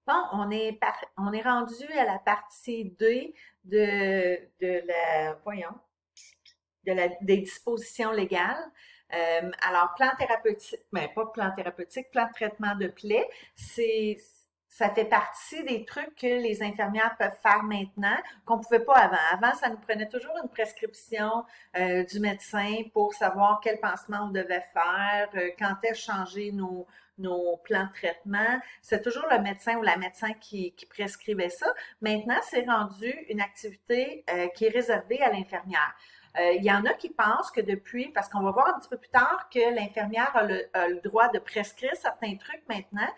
Bon, on est rendu à la partie 2 de la, voyons, des dispositions légales. Alors, plan thérapeutique, mais pas plan thérapeutique, plan de traitement de plaie, ça fait partie des trucs que les infirmières peuvent faire maintenant, qu'on pouvait pas avant. Avant, ça nous prenait toujours une prescription du médecin pour savoir quel pansement on devait faire, quand est-ce changer nos plans de traitement. C'est toujours le médecin ou la médecin qui prescrivait ça. Maintenant, c'est rendu une activité qui est réservée à l'infirmière. Il y en a qui pensent que depuis, parce qu'on va voir un petit peu plus tard que l'infirmière a le droit de prescrire certains trucs maintenant,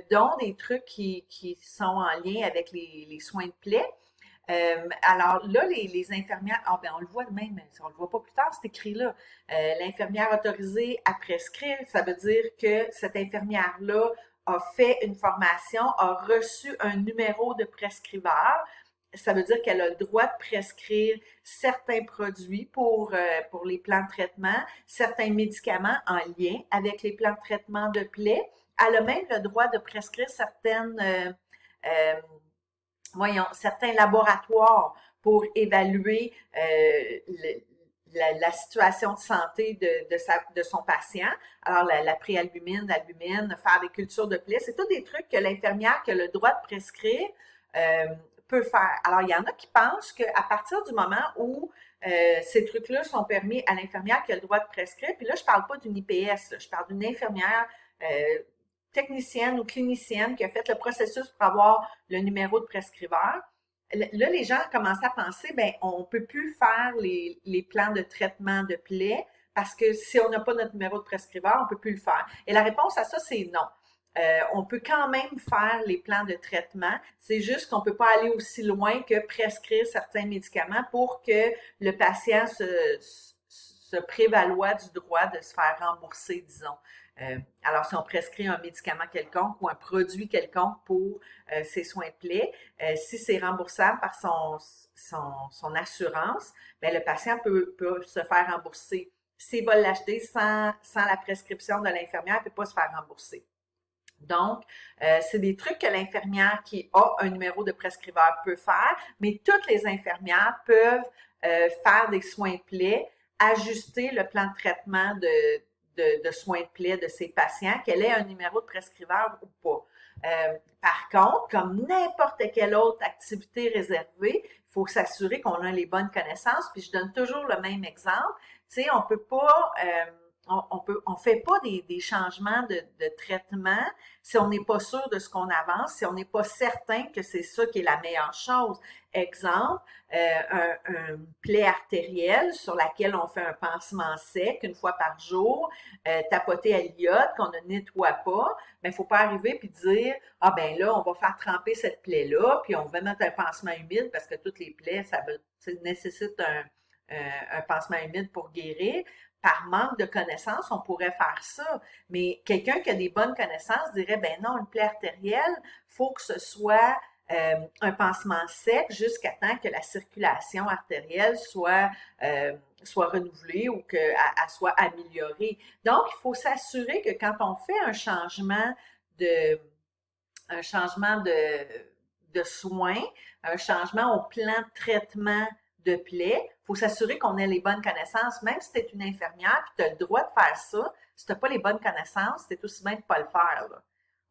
dont des trucs qui sont en lien avec les soins de plaie. Alors là, les infirmières, ah ben on le voit de même, on le voit pas plus tard, c'est écrit là. L'infirmière autorisée à prescrire, ça veut dire que cette infirmière-là a fait une formation, a reçu un numéro de prescripteur. Ça veut dire qu'elle a le droit de prescrire certains produits pour les plans de traitement, certains médicaments en lien avec les plans de traitement de plaie. Elle a même le droit de prescrire euh, certains laboratoires pour évaluer la situation de santé de son patient. Alors, la préalbumine, l'albumine, faire des cultures de plaie, c'est tous des trucs que l'infirmière qui a le droit de prescrire euh, peut faire. Alors, il y en a qui pensent qu'à partir du moment où ces trucs-là sont permis à l'infirmière qui a le droit de prescrire, puis là, je parle pas d'une IPS, là, je parle d'une infirmière technicienne ou clinicienne qui a fait le processus pour avoir le numéro de prescripteur. Là, les gens commencent à penser, ben, on peut plus faire les plans de traitement de plaie parce que si on n'a pas notre numéro de prescripteur, on peut plus le faire. Et la réponse à ça, c'est non. On peut quand même faire les plans de traitement. C'est juste qu'on peut pas aller aussi loin que prescrire certains médicaments pour que le patient se prévaloir du droit de se faire rembourser, disons. Alors, si on prescrit un médicament quelconque ou un produit quelconque pour ses soins de plaie, si c'est remboursable par son assurance, bien, le patient peut se faire rembourser. S'il va l'acheter sans la prescription de l'infirmière, il ne peut pas se faire rembourser. Donc, c'est des trucs que l'infirmière qui a un numéro de prescripteur peut faire, mais toutes les infirmières peuvent faire des soins de plaie, ajuster le plan de traitement de soins de plaie de ses patients, qu'elle ait un numéro de prescripteur ou pas. Par contre, comme n'importe quelle autre activité réservée, il faut s'assurer qu'on a les bonnes connaissances. Puis je donne toujours le même exemple. Tu sais, on peut pas, on fait pas des changements de traitement si on n'est pas sûr de ce qu'on avance, si on n'est pas certain que c'est ça qui est la meilleure chose. Exemple, une plaie artérielle sur laquelle on fait un pansement sec une fois par jour, tapoter à l'iode qu'on ne nettoie pas, mais il faut pas arriver puis dire ah ben là on va faire tremper cette plaie-là puis on va mettre un pansement humide parce que toutes les plaies ça nécessite un pansement humide pour guérir. Par manque de connaissances, on pourrait faire ça. Mais quelqu'un qui a des bonnes connaissances dirait, ben non, une plaie artérielle, faut que ce soit un pansement sec jusqu'à temps que la circulation artérielle soit renouvelée ou qu'elle soit améliorée. Donc, il faut s'assurer que quand on fait de, un changement de soins, un changement au plan de traitement de plaie, il faut s'assurer qu'on ait les bonnes connaissances. Même si tu es une infirmière et tu as le droit de faire ça, si tu n'as pas les bonnes connaissances, c'est aussi bien de ne pas le faire. Là.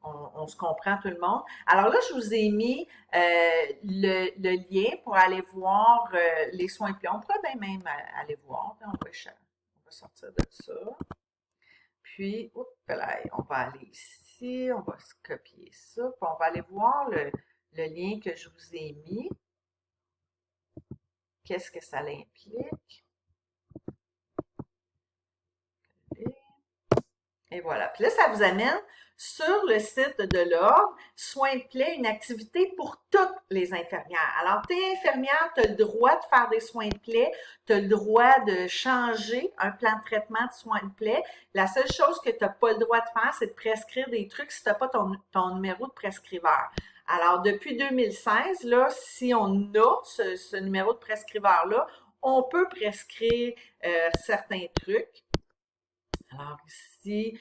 On se comprend tout le monde. Alors là, je vous ai mis le lien pour aller voir les soins de plaie. On pourrait bien même aller voir. On va sortir de ça. Puis, on va aller ici, on va se copier ça, puis on va aller voir le lien que je vous ai mis. Qu'est-ce que ça implique? Et voilà. Puis là, ça vous amène sur le site de l'Ordre, Soins de plaie, une activité pour toutes les infirmières. Alors, tu es infirmière, tu as le droit de faire des soins de plaie, tu as le droit de changer un plan de traitement de soins de plaie. La seule chose que tu n'as pas le droit de faire, c'est de prescrire des trucs si tu n'as pas ton numéro de prescripteur. Alors, depuis 2016, là, si on a ce numéro de prescripteur-là, on peut prescrire certains trucs. Alors, ici, si...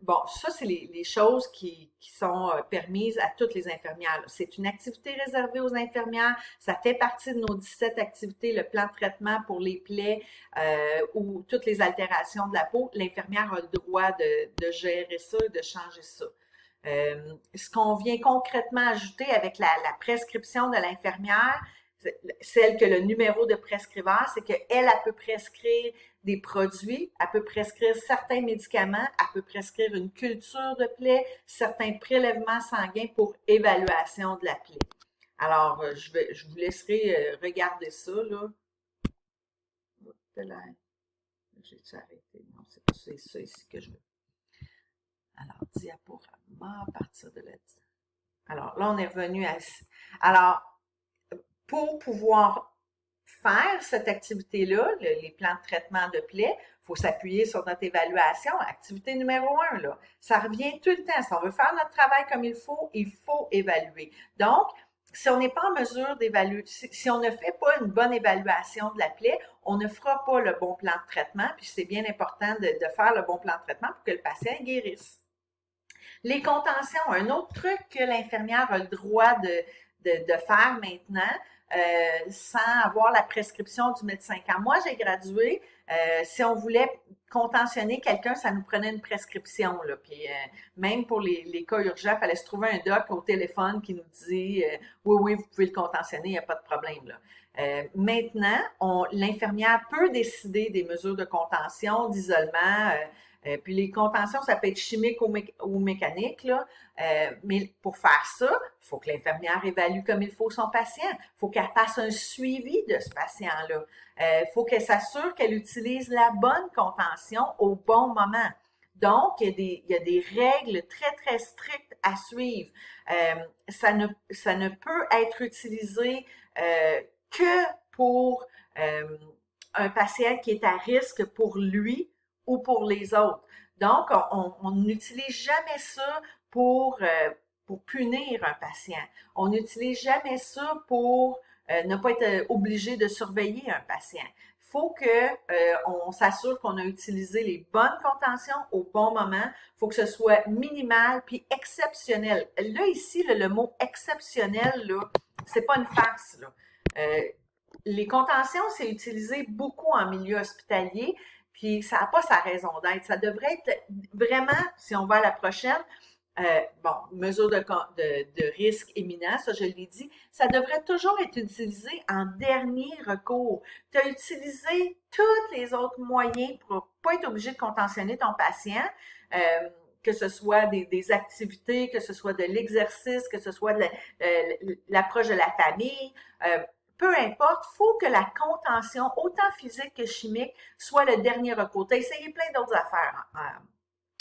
bon, ça, c'est les choses qui sont permises à toutes les infirmières. C'est une activité réservée aux infirmières. Ça fait partie de nos 17 activités, le plan de traitement pour les plaies ou toutes les altérations de la peau. L'infirmière a le droit de gérer ça, de changer ça. Ce qu'on vient concrètement ajouter avec la prescription de l'infirmière, celle que le numéro de prescriveur, c'est qu'elle peut prescrire des produits, elle peut prescrire certains médicaments, elle peut prescrire une culture de plaie, certains prélèvements sanguins pour évaluation de la plaie. Alors, je vous laisserai regarder ça, là. J'ai-tu arrêté? Non, c'est ça ici que je veux. Alors, diaporama à partir de là. Alors, là, on est revenu à... Alors, pour pouvoir faire cette activité-là, les plans de traitement de plaie, il faut s'appuyer sur notre évaluation. Activité numéro 1, là, ça revient tout le temps. Si on veut faire notre travail comme il faut évaluer. Donc, si on n'est pas en mesure d'évaluer, si on ne fait pas une bonne évaluation de la plaie, on ne fera pas le bon plan de traitement, puis c'est bien important de faire le bon plan de traitement pour que le patient guérisse. Les contentions, un autre truc que l'infirmière a le droit de faire maintenant, sans avoir la prescription du médecin. Quand moi j'ai gradué, si on voulait contentionner quelqu'un, ça nous prenait une prescription. Là. Puis même pour les cas urgents, il fallait se trouver un doc au téléphone qui nous dit oui, oui, vous pouvez le contentionner, il n'y a pas de problème. Là. Maintenant, l'infirmière peut décider des mesures de contention, d'isolement. Puis les contentions, ça peut être chimique ou mécanique, là. Mais pour faire ça, il faut que l'infirmière évalue comme il faut son patient. Il faut qu'elle fasse un suivi de ce patient-là. Il faut qu'elle s'assure qu'elle utilise la bonne contention au bon moment. Donc, il y a des règles très, très strictes à suivre. Ça ne peut être utilisé que pour un patient qui est à risque pour lui ou pour les autres. Donc, on n'utilise jamais ça pour punir un patient. On n'utilise jamais ça pour ne pas être obligé de surveiller un patient. Il faut que on s'assure qu'on a utilisé les bonnes contentions au bon moment. Il faut que ce soit minimal puis exceptionnel. Là, ici, le mot exceptionnel, là, c'est pas une farce, là. Les contentions, c'est utilisé beaucoup en milieu hospitalier, puis ça n'a pas sa raison d'être. Ça devrait être vraiment, si on va à la prochaine, bon, mesure de risque imminent, ça je l'ai dit, ça devrait toujours être utilisé en dernier recours. Tu as utilisé tous les autres moyens pour ne pas être obligé de contentionner ton patient, que ce soit des activités, que ce soit de l'exercice, que ce soit de l'approche de la famille, peu importe, il faut que la contention, autant physique que chimique, soit le dernier recours. Tu as essayé plein d'autres affaires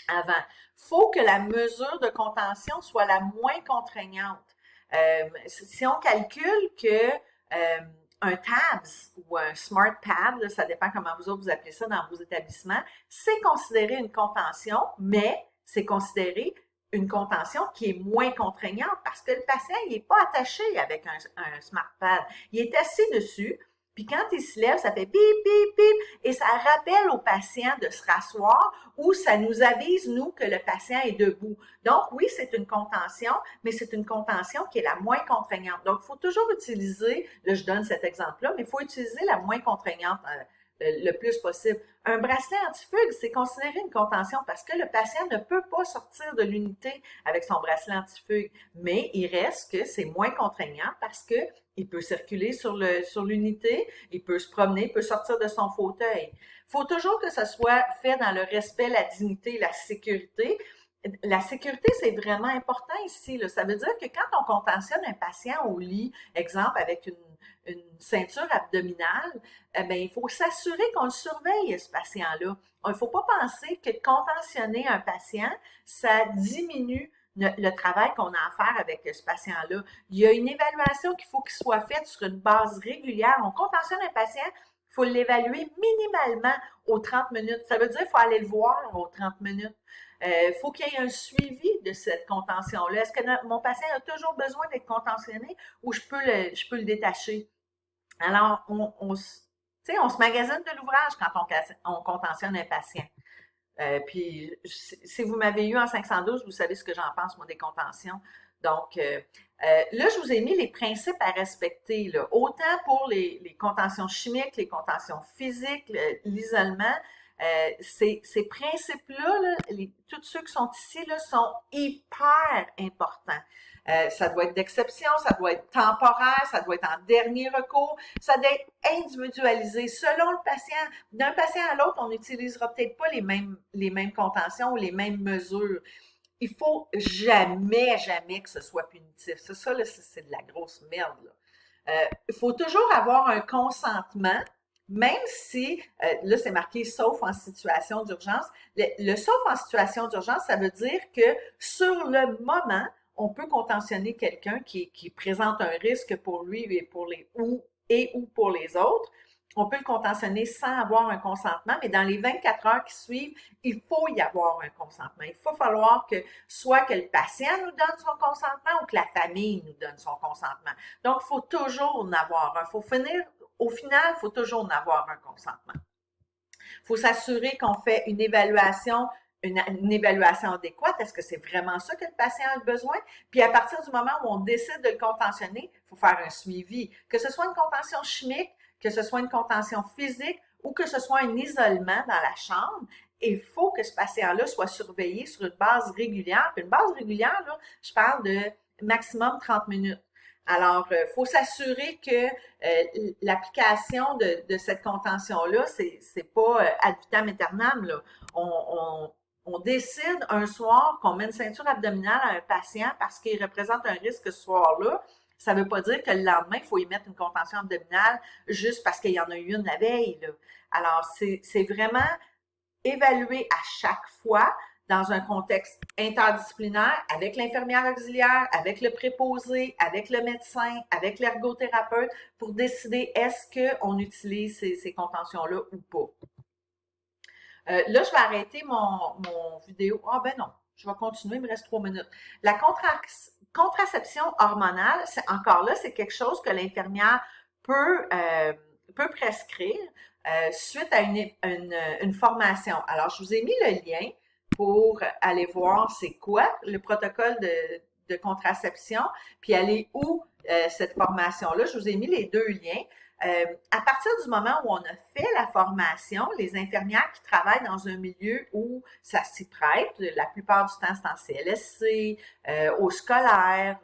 avant. Il faut que la mesure de contention soit la moins contraignante. Si on calcule que un TABS ou un Smart Pad, là, ça dépend comment vous autres vous appelez ça dans vos établissements, c'est considéré une contention, mais c'est considéré une contention qui est moins contraignante parce que le patient, il n'est pas attaché avec un Smart Pad. Il est assis dessus, puis quand il se lève, ça fait bip, bip, bip, et ça rappelle au patient de se rasseoir ou ça nous avise, nous, que le patient est debout. Donc, oui, c'est une contention, mais c'est une contention qui est la moins contraignante. Donc, il faut toujours utiliser, là, je donne cet exemple-là, mais il faut utiliser la moins contraignante le plus possible. Un bracelet antifugue, c'est considéré une contention parce que le patient ne peut pas sortir de l'unité avec son bracelet antifugue, mais il reste que c'est moins contraignant parce que il peut circuler sur l'unité, il peut se promener, il peut sortir de son fauteuil. Il faut toujours que ça soit fait dans le respect, la dignité, la sécurité. La sécurité, c'est vraiment important ici, là. Ça veut dire que quand on contentionne un patient au lit, exemple avec une ceinture abdominale, ben, il faut s'assurer qu'on le surveille, ce patient-là. Il ne faut pas penser que de contentionner un patient, ça diminue le travail qu'on a à faire avec ce patient-là. Il y a une évaluation qu'il faut qu'il soit faite sur une base régulière. On contentionne un patient, il faut l'évaluer minimalement aux 30 minutes. Ça veut dire qu'il faut aller le voir aux 30 minutes. Faut qu'il y ait un suivi de cette contention-là. Est-ce que mon patient a toujours besoin d'être contentionné ou je peux le détacher? Alors, on se magasine de l'ouvrage quand on contentionne un patient. Puis, si vous m'avez eu en 512, vous savez ce que j'en pense, moi, des contentions. Donc, là, je vous ai mis les principes à respecter, là, autant pour les contentions chimiques, les contentions physiques, l'isolement. Ces principes-là, là, tous ceux qui sont ici, là, sont hyper importants. Ça doit être d'exception, ça doit être temporaire, ça doit être en dernier recours, ça doit être individualisé selon le patient. D'un patient à l'autre, on n'utilisera peut-être pas les mêmes contentions ou les mêmes mesures. Il faut jamais, jamais que ce soit punitif. Ça là, c'est de la grosse merde, là. Il faut toujours avoir un consentement, même si, là, c'est marqué sauf en situation d'urgence. Le sauf en situation d'urgence, ça veut dire que sur le moment, on peut contentionner quelqu'un qui présente un risque pour lui et pour ou pour les autres. On peut le contentionner sans avoir un consentement, mais dans les 24 heures qui suivent, il faut y avoir un consentement. Il faut falloir que soit que le patient nous donne son consentement ou que la famille nous donne son consentement. Donc, il faut toujours en avoir un. Au final, il faut toujours en avoir un consentement. Il faut s'assurer qu'on fait une évaluation adéquate. Est-ce que c'est vraiment ça que le patient a besoin? Puis à partir du moment où on décide de le contentionner, il faut faire un suivi. Que ce soit une contention chimique, que ce soit une contention physique ou que ce soit un isolement dans la chambre, il faut que ce patient-là soit surveillé sur une base régulière. Puis une base régulière, là, je parle de maximum 30 minutes. Alors, il faut s'assurer que l'application de cette contention-là, c'est pas ad vitam aeternam, là. On décide un soir qu'on met une ceinture abdominale à un patient parce qu'il représente un risque ce soir-là. Ça ne veut pas dire que le lendemain, il faut y mettre une contention abdominale juste parce qu'il y en a eu une la veille, là. Alors, c'est vraiment évalué à chaque fois dans un contexte interdisciplinaire avec l'infirmière auxiliaire, avec le préposé, avec le médecin, avec l'ergothérapeute pour décider est-ce qu'on utilise ces contentions-là ou pas. Là, je vais arrêter mon vidéo. Ah ben non, je vais continuer, il me reste 3 minutes. La contraception hormonale, encore là, c'est quelque chose que l'infirmière peut prescrire suite à une formation. Alors, je vous ai mis le lien pour aller voir c'est quoi le protocole de contraception, puis aller où cette formation-là. Je vous ai mis les deux liens. À partir du moment où on a fait la formation, les infirmières qui travaillent dans un milieu où ça s'y prête, la plupart du temps c'est en CLSC, au scolaire,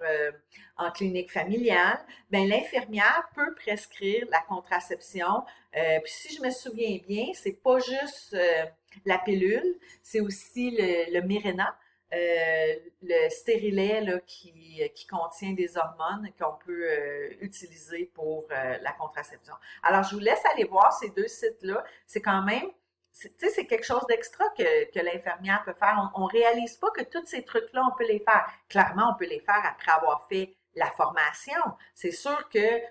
en clinique familiale, ben l'infirmière peut prescrire la contraception. Puis si je me souviens bien, c'est pas juste la pilule, c'est aussi le Mirena. Le stérilet là, qui contient des hormones qu'on peut utiliser pour la contraception. Alors, je vous laisse aller voir ces deux sites-là. C'est quand même, tu sais, c'est quelque chose d'extra que l'infirmière peut faire. On réalise pas que tous ces trucs-là, on peut les faire. Clairement, on peut les faire après avoir fait la formation. C'est sûr que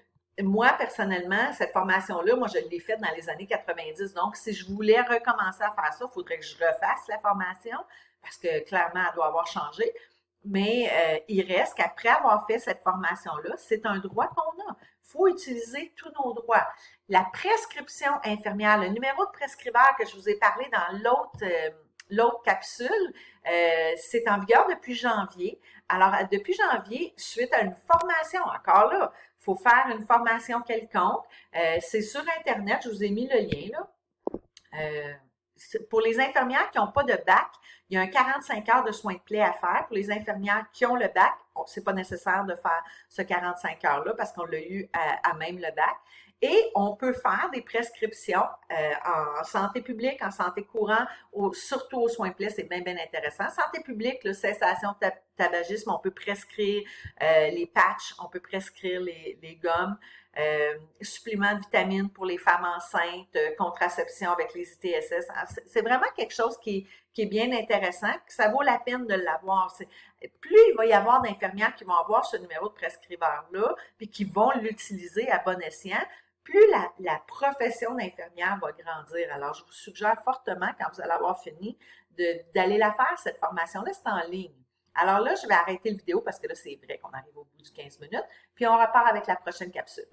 moi, personnellement, cette formation-là, moi, je l'ai faite dans les années 90. Donc, si je voulais recommencer à faire ça, il faudrait que je refasse la formation parce que clairement, elle doit avoir changé. Mais il reste qu'après avoir fait cette formation-là, c'est un droit qu'on a. Il faut utiliser tous nos droits. La prescription infirmière, le numéro de prescripteur que je vous ai parlé dans l'autre capsule, c'est en vigueur depuis janvier. Alors, depuis janvier, suite à une formation, encore là, il faut faire une formation quelconque. C'est sur Internet, je vous ai mis le lien, là. Pour les infirmières qui n'ont pas de bac, il y a un 45 heures de soins de plaie à faire. Pour les infirmières qui ont le bac, c'est pas nécessaire de faire ce 45 heures-là parce qu'on l'a eu à même le bac. Et on peut faire des prescriptions en santé publique, en santé courante, surtout aux soins de plaie, c'est bien, bien intéressant. Santé publique, la cessation de tabagisme, on peut prescrire les patchs, on peut prescrire les gommes. Suppléments de vitamines pour les femmes enceintes, contraception avec les ITSS. C'est vraiment quelque chose qui est bien intéressant, que ça vaut la peine de l'avoir. Plus il va y avoir d'infirmières qui vont avoir ce numéro de prescripteur-là, puis qui vont l'utiliser à bon escient, plus la profession d'infirmière va grandir. Alors, je vous suggère fortement, quand vous allez avoir fini, d'aller la faire, cette formation-là, c'est en ligne. Alors là, je vais arrêter la vidéo parce que là, c'est vrai qu'on arrive au bout du 15 minutes, puis on repart avec la prochaine capsule.